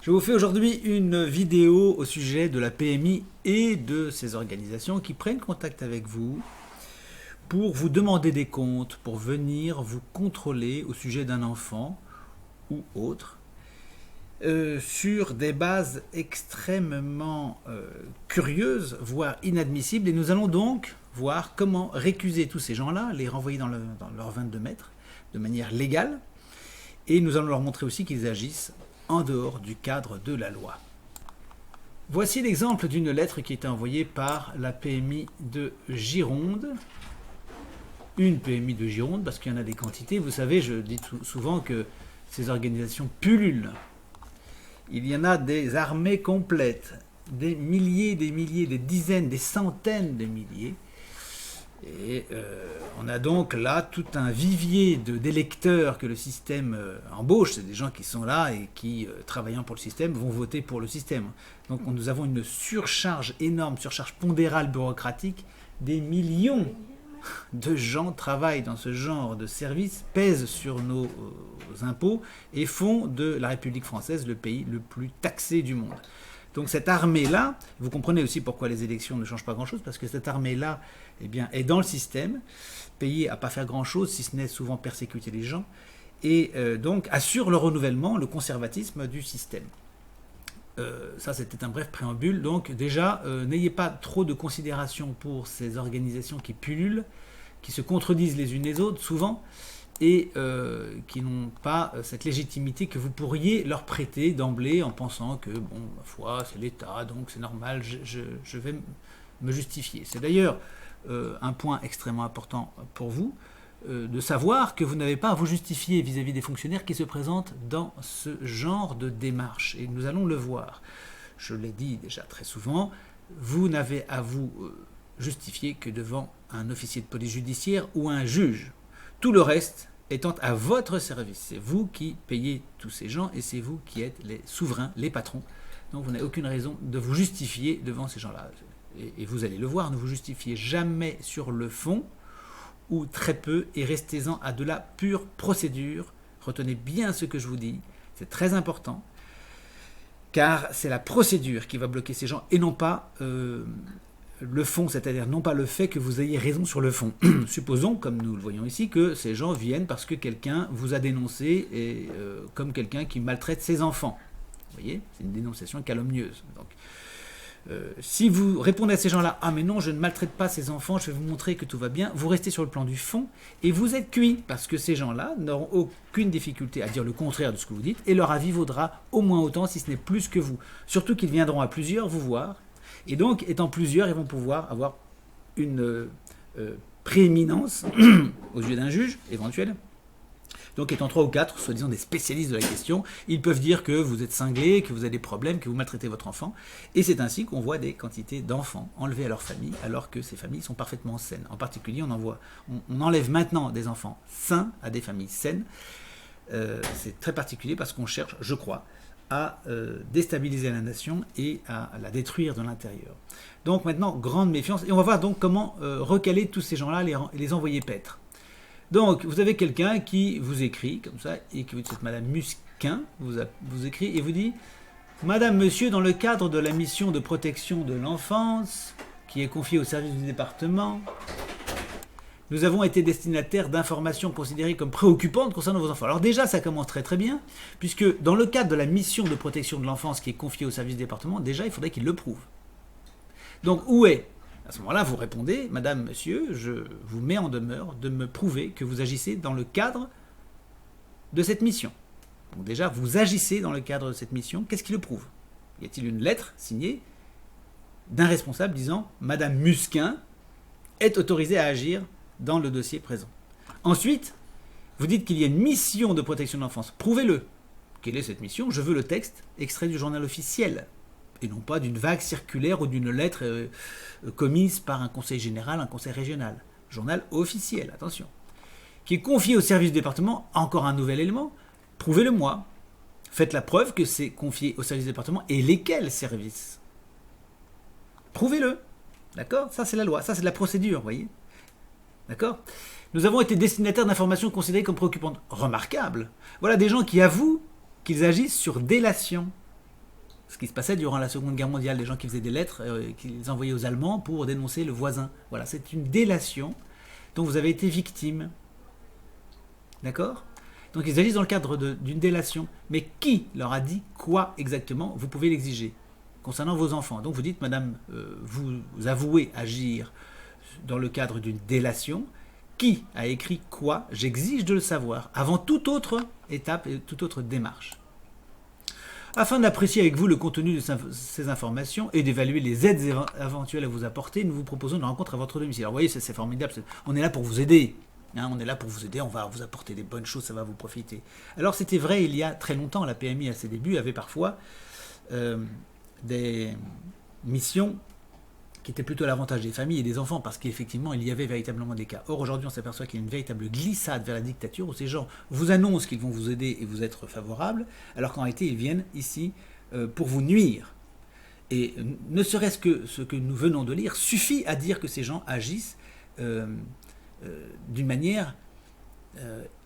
Je vous fais aujourd'hui une vidéo au sujet de la PMI et de ces organisations qui prennent contact avec vous pour vous demander des comptes, pour venir vous contrôler au sujet d'un enfant ou autre, sur des bases extrêmement curieuses, voire inadmissibles. Et nous allons donc voir comment récuser tous ces gens-là, les renvoyer dans leurs 22 mètres de manière légale. Et nous allons leur montrer aussi qu'ils agissent en dehors du cadre de la loi. Voici l'exemple d'une lettre qui a été envoyée par la PMI de Gironde. Une PMI de Gironde, parce qu'il y en a des quantités. Vous savez, je dis souvent que ces organisations pullulent. Il y en a des armées complètes, des milliers, des dizaines, des centaines de milliers. Et on a donc là tout un vivier d'électeurs que le système embauche. C'est des gens qui sont là et qui, travaillant pour le système, vont voter pour le système. Donc nous avons une surcharge énorme, surcharge pondérale bureaucratique. Des millions de gens travaillent dans ce genre de services, pèsent sur nos impôts et font de la République française le pays le plus taxé du monde. Donc cette armée-là, vous comprenez aussi pourquoi les élections ne changent pas grand-chose, parce que cette armée-là est dans le système, payée à ne pas faire grand-chose, si ce n'est souvent persécuter les gens, et donc assure le renouvellement, le conservatisme du système. Ça, c'était un bref préambule. Donc déjà, n'ayez pas trop de considération pour ces organisations qui pullulent, qui se contredisent les unes les autres, souvent, et qui n'ont pas cette légitimité que vous pourriez leur prêter d'emblée en pensant que, bon, ma foi, c'est l'État, donc c'est normal, je vais me justifier. C'est d'ailleurs un point extrêmement important pour vous, de savoir que vous n'avez pas à vous justifier vis-à-vis des fonctionnaires qui se présentent dans ce genre de démarche. Et nous allons le voir. Je l'ai dit déjà très souvent, vous n'avez à vous justifier que devant un officier de police judiciaire ou un juge. Tout le reste étant à votre service. C'est vous qui payez tous ces gens et c'est vous qui êtes les souverains, les patrons. Donc vous n'avez aucune raison de vous justifier devant ces gens-là. Et vous allez le voir, ne vous justifiez jamais sur le fond, ou très peu, et restez-en à de la pure procédure. Retenez bien ce que je vous dis, c'est très important, car c'est la procédure qui va bloquer ces gens et non pas le fond, c'est-à-dire non pas le fait que vous ayez raison sur le fond. Supposons, comme nous le voyons ici, que ces gens viennent parce que quelqu'un vous a dénoncé et, comme quelqu'un qui maltraite ses enfants. Vous voyez, c'est une dénonciation calomnieuse. Donc, si vous répondez à ces gens-là, « Ah mais non, je ne maltraite pas ces enfants, je vais vous montrer que tout va bien », vous restez sur le plan du fond et vous êtes cuit, parce que ces gens-là n'auront aucune difficulté à dire le contraire de ce que vous dites et leur avis vaudra au moins autant, si ce n'est plus que vous. Surtout qu'ils viendront à plusieurs vous voir. Et donc, étant plusieurs, ils vont pouvoir avoir une prééminence aux yeux d'un juge éventuel. Donc, étant 3 ou 4, soi-disant des spécialistes de la question, ils peuvent dire que vous êtes cinglé, que vous avez des problèmes, que vous maltraitez votre enfant. Et c'est ainsi qu'on voit des quantités d'enfants enlevés à leur famille, alors que ces familles sont parfaitement saines. En particulier, on enlève maintenant des enfants sains à des familles saines. C'est très particulier parce qu'on cherche, je crois, à déstabiliser la nation et à la détruire de l'intérieur. Donc maintenant, grande méfiance. Et on va voir donc comment recaler tous ces gens-là et les envoyer paître. Donc, vous avez quelqu'un qui vous écrit, comme ça, et qui vous dit, c'est Madame Musquin, vous écrit et vous dit « Madame, Monsieur, dans le cadre de la mission de protection de l'enfance, qui est confiée au service du département, nous avons été destinataires d'informations considérées comme préoccupantes concernant vos enfants. » Alors déjà, ça commence très très bien, puisque dans le cadre de la mission de protection de l'enfance qui est confiée au service du département, déjà, il faudrait qu'il le prouve. Donc, où est ? À ce moment-là, vous répondez, « Madame, Monsieur, je vous mets en demeure de me prouver que vous agissez dans le cadre de cette mission. » Donc déjà, vous agissez dans le cadre de cette mission. Qu'est-ce qui le prouve ? Y a-t-il une lettre signée d'un responsable disant « Madame Musquin est autorisée à agir dans le dossier présent ?» Ensuite, vous dites qu'il y a une mission de protection de l'enfance. Prouvez-le. Quelle est cette mission ? Je veux le texte extrait du journal officiel, et non pas d'une vague circulaire ou d'une lettre commise par un conseil général, un conseil régional. Journal officiel, attention. Qui est confié au service du département, encore un nouvel élément, prouvez-le-moi. Faites la preuve que c'est confié au service du département et lesquels services. Prouvez-le. D'accord ? Ça, c'est la loi. Ça, c'est de la procédure, vous voyez ? D'accord ? Nous avons été destinataires d'informations considérées comme préoccupantes. Remarquable. Voilà des gens qui avouent qu'ils agissent sur délation. ce qui se passait durant la Seconde Guerre mondiale, des gens qui faisaient des lettres, qu'ils envoyaient aux Allemands pour dénoncer le voisin. Voilà, c'est une délation dont vous avez été victime. D'accord ? Donc ils agissent dans le cadre d'une délation. Mais qui leur a dit quoi exactement? Vous pouvez l'exiger concernant vos enfants. Donc vous dites, madame, vous avouez agir dans le cadre d'une délation. Qui a écrit quoi? J'exige de le savoir avant toute autre étape et toute autre démarche. Afin d'apprécier avec vous le contenu de ces informations et d'évaluer les aides éventuelles à vous apporter, nous vous proposons une rencontre à votre domicile. Alors vous voyez, c'est formidable, on est là pour vous aider. Hein, on est là pour vous aider, on va vous apporter des bonnes choses, ça va vous profiter. Alors c'était vrai il y a très longtemps, la PMI à ses débuts avait parfois des missions qui étaient plutôt à l'avantage des familles et des enfants, parce qu'effectivement il y avait véritablement des cas. Or aujourd'hui on s'aperçoit qu'il y a une véritable glissade vers la dictature, où ces gens vous annoncent qu'ils vont vous aider et vous être favorables, alors qu'en réalité ils viennent ici pour vous nuire. Et ne serait-ce que ce que nous venons de lire suffit à dire que ces gens agissent d'une manière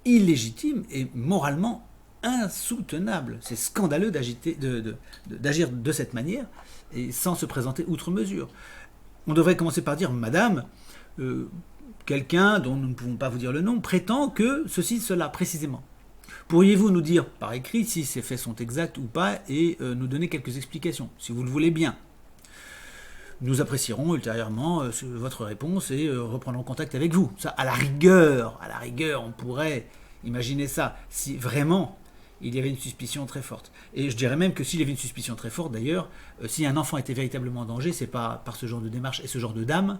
illégitime et moralement insoutenable. C'est scandaleux d'agir de cette manière et sans se présenter outre mesure. On devrait commencer par dire, madame, quelqu'un dont nous ne pouvons pas vous dire le nom prétend que ceci, cela, précisément. Pourriez-vous nous dire par écrit si ces faits sont exacts ou pas et nous donner quelques explications, si vous le voulez bien? Nous apprécierons ultérieurement votre réponse et reprendrons contact avec vous. Ça, à la rigueur, on pourrait imaginer ça, si vraiment il y avait une suspicion très forte. Et je dirais même que s'il y avait une suspicion très forte, d'ailleurs, si un enfant était véritablement en danger, c'est pas par ce genre de démarche et ce genre de dame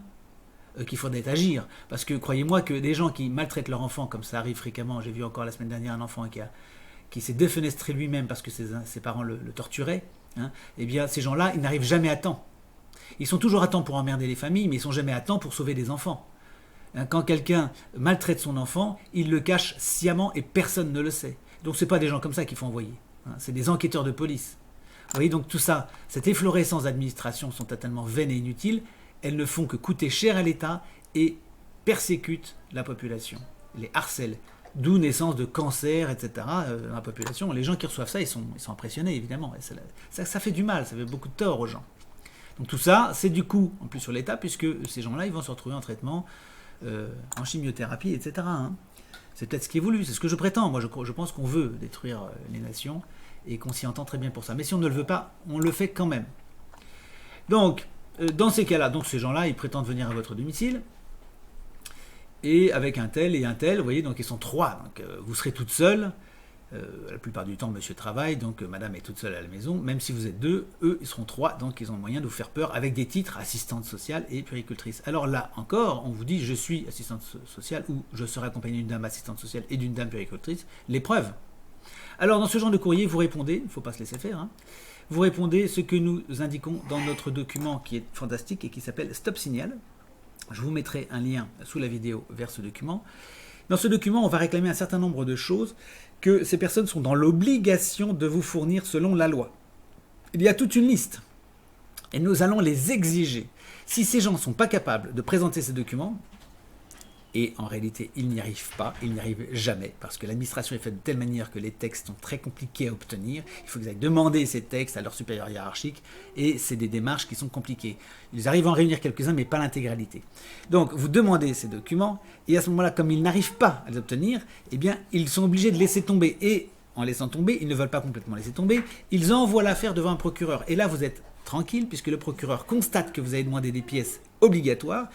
qu'il faudrait agir. Parce que croyez-moi que des gens qui maltraitent leur enfant, comme ça arrive fréquemment, j'ai vu encore la semaine dernière un enfant qui s'est défenestré lui-même parce que ses parents le torturaient, hein, eh bien ces gens-là, ils n'arrivent jamais à temps. Ils sont toujours à temps pour emmerder les familles, mais ils sont jamais à temps pour sauver des enfants. Quand quelqu'un maltraite son enfant, il le cache sciemment et personne ne le sait. Donc ce n'est pas des gens comme ça qu'il faut envoyer. C'est des enquêteurs de police. Vous voyez, donc tout ça, cette efflorescence d'administration sont totalement vaines et inutiles. Elles ne font que coûter cher à l'État et persécutent la population, les harcèlent. D'où naissance de cancer, etc. Dans la population. Les gens qui reçoivent ça, ils sont impressionnés, évidemment. Et ça fait du mal, ça fait beaucoup de tort aux gens. Donc tout ça, c'est du coup, en plus sur l'État, puisque ces gens-là, ils vont se retrouver en traitement, en chimiothérapie, etc. Hein. C'est peut-être ce qui est voulu, c'est ce que je prétends. Moi, je pense qu'on veut détruire les nations et qu'on s'y entend très bien pour ça. Mais si on ne le veut pas, on le fait quand même. Donc, dans ces cas-là, donc ces gens-là, ils prétendent venir à votre domicile et avec un tel et un tel, vous voyez, donc ils sont trois. Donc, vous serez toute seule. La plupart du temps, monsieur travaille, donc madame est toute seule à la maison. Même si vous êtes deux, eux, ils seront trois, donc ils ont le moyen de vous faire peur avec des titres assistante sociale et puéricultrice. Alors là encore, on vous dit je suis assistante sociale ou je serai accompagné d'une dame assistante sociale et d'une dame puéricultrice. L'épreuve. Alors dans ce genre de courrier, vous répondez, il ne faut pas se laisser faire, hein, vous répondez ce que nous indiquons dans notre document qui est fantastique et qui s'appelle Stop Signal. Je vous mettrai un lien sous la vidéo vers ce document. Dans ce document, on va réclamer un certain nombre de choses que ces personnes sont dans l'obligation de vous fournir selon la loi. Il y a toute une liste et nous allons les exiger. Si ces gens ne sont pas capables de présenter ces documents, et en réalité ils n'y arrivent pas, ils n'y arrivent jamais, parce que l'administration est faite de telle manière que les textes sont très compliqués à obtenir, il faut qu'ils aillent demander ces textes à leur supérieur hiérarchique, et c'est des démarches qui sont compliquées. Ils arrivent à en réunir quelques-uns, mais pas l'intégralité. Donc vous demandez ces documents, et à ce moment-là, comme ils n'arrivent pas à les obtenir, eh bien ils sont obligés de laisser tomber, et en laissant tomber, ils ne veulent pas complètement laisser tomber, ils envoient l'affaire devant un procureur, et là vous êtes tranquille, puisque le procureur constate que vous avez demandé des pièces obligatoires,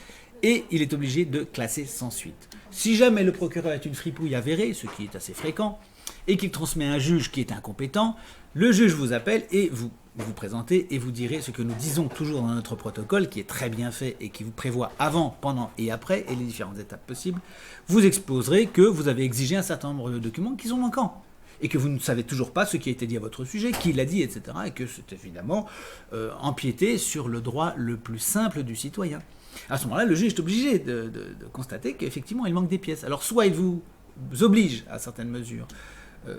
et il est obligé de classer sans suite. Si jamais le procureur est une fripouille avérée, ce qui est assez fréquent, et qu'il transmet à un juge qui est incompétent, le juge vous appelle et vous présentez et vous direz ce que nous disons toujours dans notre protocole, qui est très bien fait et qui vous prévoit avant, pendant et après, et les différentes étapes possibles. Vous exposerez que vous avez exigé un certain nombre de documents qui sont manquants, et que vous ne savez toujours pas ce qui a été dit à votre sujet, qui l'a dit, etc., et que c'est évidemment empiéter sur le droit le plus simple du citoyen. À ce moment-là, le juge est obligé de constater qu'effectivement, il manque des pièces. Alors, soit il vous oblige à certaines mesures,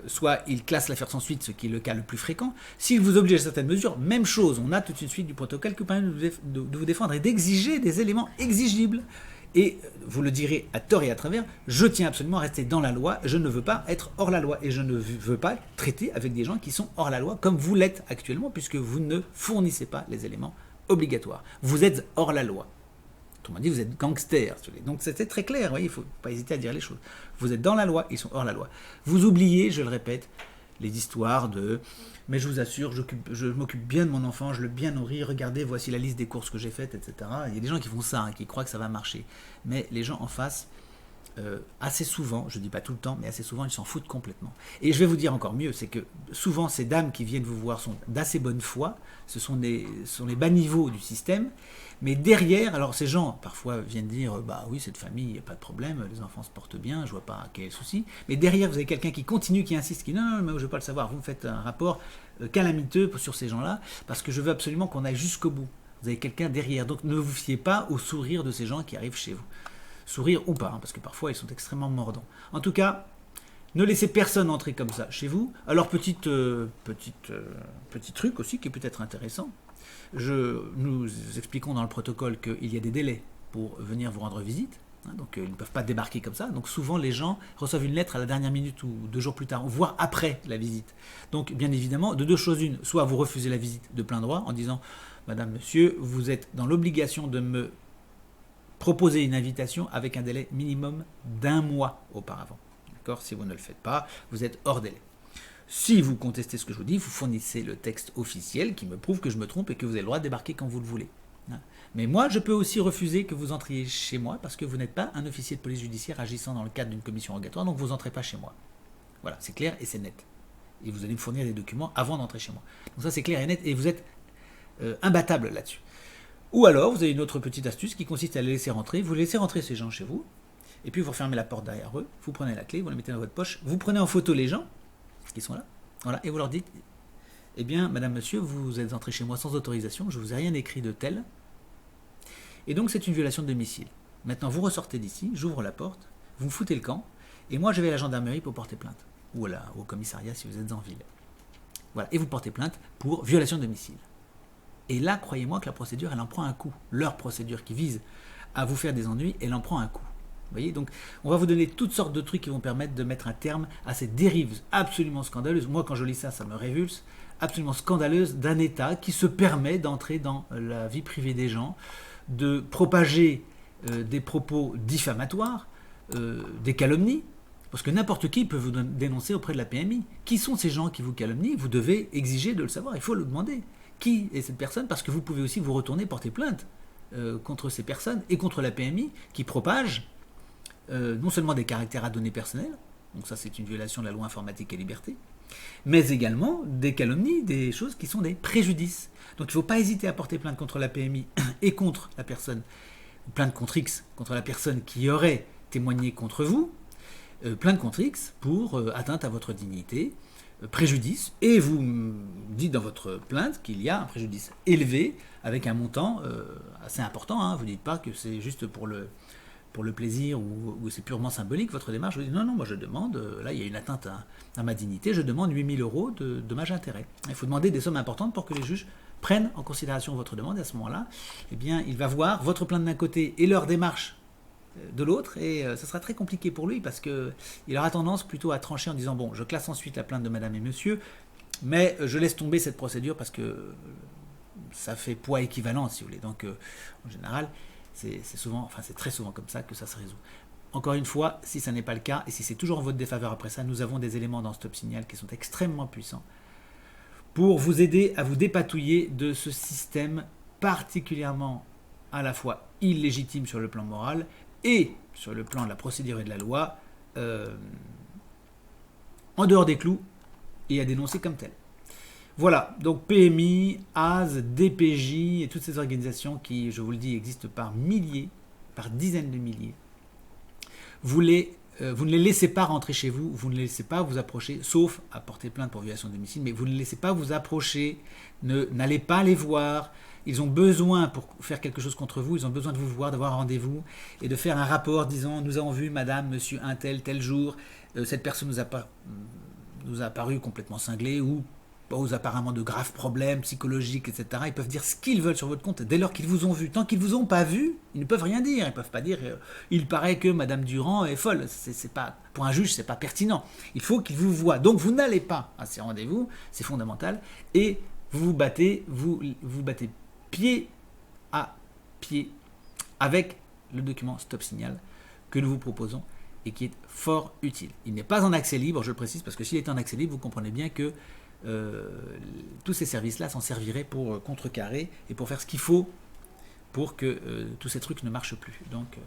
soit il classe l'affaire sans suite, ce qui est le cas le plus fréquent. S'il vous oblige à certaines mesures, même chose, on a toute une suite du protocole qui permet de vous défendre et d'exiger des éléments exigibles. Et vous le direz à tort et à travers, je tiens absolument à rester dans la loi, je ne veux pas être hors la loi et je ne veux pas traiter avec des gens qui sont hors la loi comme vous l'êtes actuellement puisque vous ne fournissez pas les éléments obligatoires. Vous êtes hors la loi. Autrement dit, vous êtes gangster. Donc c'était très clair, il ne faut pas hésiter à dire les choses. Vous êtes dans la loi, ils sont hors la loi. Vous oubliez, je le répète, les histoires de « mais je vous assure, je m'occupe bien de mon enfant, je le bien nourris, regardez, voici la liste des courses que j'ai faites, etc. » Il y a des gens qui font ça, qui croient que ça va marcher. Mais les gens en face, assez souvent, je ne dis pas tout le temps, mais assez souvent, ils s'en foutent complètement. Et je vais vous dire encore mieux, c'est que souvent, ces dames qui viennent vous voir sont d'assez bonne foi, ce sont les bas niveaux du système, mais derrière, alors ces gens parfois viennent dire bah oui, cette famille, il n'y a pas de problème, les enfants se portent bien, je vois pas quel est le souci. Mais derrière, vous avez quelqu'un qui continue, qui insiste, qui dit non, mais je ne veux pas le savoir, vous me faites un rapport calamiteux sur ces gens-là, parce que je veux absolument qu'on aille jusqu'au bout. Vous avez quelqu'un derrière, donc ne vous fiez pas au sourire de ces gens qui arrivent chez vous. Sourire ou pas, parce que parfois ils sont extrêmement mordants. En tout cas, ne laissez personne entrer comme ça chez vous. Alors petit truc aussi qui est peut-être intéressant. Nous expliquons dans le protocole qu'il y a des délais pour venir vous rendre visite. Donc ils ne peuvent pas débarquer comme ça. Donc souvent les gens reçoivent une lettre à la dernière minute ou 2 jours plus tard, voire après la visite. Donc bien évidemment, de deux choses une, soit vous refusez la visite de plein droit en disant « Madame, Monsieur, vous êtes dans l'obligation de me proposer une invitation avec un délai minimum d'1 mois auparavant. » D'accord ? Si vous ne le faites pas, vous êtes hors délai. Si vous contestez ce que je vous dis, vous fournissez le texte officiel qui me prouve que je me trompe et que vous avez le droit de débarquer quand vous le voulez. Mais moi, je peux aussi refuser que vous entriez chez moi parce que vous n'êtes pas un officier de police judiciaire agissant dans le cadre d'une commission rogatoire, donc vous n'entrez pas chez moi. Voilà, c'est clair et c'est net. Et vous allez me fournir des documents avant d'entrer chez moi. Donc ça, c'est clair et net et vous êtes imbattable là-dessus. Ou alors, vous avez une autre petite astuce qui consiste à les laisser rentrer. Vous laissez rentrer ces gens chez vous, et puis vous refermez la porte derrière eux, vous prenez la clé, vous la mettez dans votre poche, vous prenez en photo les gens qui sont là, voilà, et vous leur dites « Eh bien, madame, monsieur, vous êtes entré chez moi sans autorisation, je ne vous ai rien écrit de tel, et donc c'est une violation de domicile. Maintenant, vous ressortez d'ici, j'ouvre la porte, vous me foutez le camp, et moi je vais à la gendarmerie pour porter plainte, ou au commissariat si vous êtes en ville. Voilà, et vous portez plainte pour violation de domicile. Et là, croyez-moi que la procédure, elle en prend un coup. Leur procédure qui vise à vous faire des ennuis, elle en prend un coup. Vous voyez, donc on va vous donner toutes sortes de trucs qui vont permettre de mettre un terme à ces dérives absolument scandaleuses. Moi, quand je lis ça, ça me révulse. Absolument scandaleuse d'un État qui se permet d'entrer dans la vie privée des gens, de propager des propos diffamatoires, des calomnies. Parce que n'importe qui peut vous dénoncer auprès de la PMI. Qui sont ces gens qui vous calomnient ? Vous devez exiger de le savoir, il faut le demander. Qui est cette personne ? Parce que vous pouvez aussi vous retourner porter plainte contre ces personnes et contre la PMI qui propage non seulement des caractères à données personnelles, donc ça c'est une violation de la loi informatique et liberté, mais également des calomnies, des choses qui sont des préjudices. Donc il ne faut pas hésiter à porter plainte contre la PMI et contre la personne, plainte contre X, contre la personne qui aurait témoigné contre vous, plainte contre X pour atteinte à votre dignité, préjudice, et vous dites dans votre plainte qu'il y a un préjudice élevé avec un montant assez important. Vous ne dites pas que c'est juste pour le plaisir ou c'est purement symbolique votre démarche. Vous dites non, moi je demande, là il y a une atteinte à ma dignité, je demande 8 000 € de dommages et intérêts. Il faut demander des sommes importantes pour que les juges prennent en considération votre demande et à ce moment-là, eh bien, il va voir votre plainte d'un côté et leur démarche de l'autre, et ça sera très compliqué pour lui parce qu'il aura tendance plutôt à trancher en disant bon, je classe ensuite la plainte de madame et monsieur, mais je laisse tomber cette procédure parce que ça fait poids équivalent si vous voulez. Donc en général, c'est très souvent comme ça que ça se résout. Encore une fois, si ça n'est pas le cas et si c'est toujours en votre défaveur après ça, nous avons des éléments dans Stop Signal qui sont extrêmement puissants pour vous aider à vous dépatouiller de ce système particulièrement à la fois illégitime sur le plan moral et sur le plan de la procédure et de la loi, en dehors des clous et à dénoncer comme tel. Voilà, donc PMI, AS, DPJ et toutes ces organisations qui, je vous le dis, existent par milliers, par dizaines de milliers. Vous ne les laissez pas rentrer chez vous, vous ne les laissez pas vous approcher, sauf à porter plainte pour violation de domicile, mais vous ne les laissez pas vous approcher, n'allez pas les voir. Ils ont besoin, pour faire quelque chose contre vous, ils ont besoin de vous voir, d'avoir un rendez-vous et de faire un rapport disant « Nous avons vu madame, monsieur, un tel jour, cette personne nous a paru complètement cinglée ou pose apparemment de graves problèmes psychologiques, etc. Ils peuvent dire ce qu'ils veulent sur votre compte dès lors qu'ils vous ont vu. Tant qu'ils ne vous ont pas vu, ils ne peuvent rien dire. Ils ne peuvent pas dire il paraît que Madame Durand est folle. C'est pas, pour un juge, c'est pas pertinent. Il faut qu'ils vous voient. Donc vous n'allez pas à ces rendez-vous, c'est fondamental, et vous battez pied à pied avec le document Stop Signal que nous vous proposons et qui est fort utile. Il n'est pas en accès libre, je le précise, parce que s'il était en accès libre, vous comprenez bien que tous ces services-là s'en serviraient pour contrecarrer et pour faire ce qu'il faut pour que tous ces trucs ne marchent plus. Donc,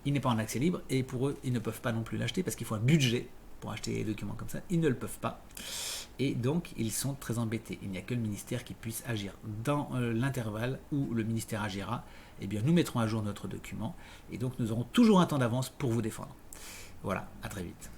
il n'est pas en accès libre et pour eux, ils ne peuvent pas non plus l'acheter parce qu'il faut un budget pour acheter des documents comme ça. Ils ne le peuvent pas. Et donc, ils sont très embêtés. Il n'y a que le ministère qui puisse agir. Dans l'intervalle où le ministère agira, eh bien, nous mettrons à jour notre document et donc nous aurons toujours un temps d'avance pour vous défendre. Voilà, à très vite.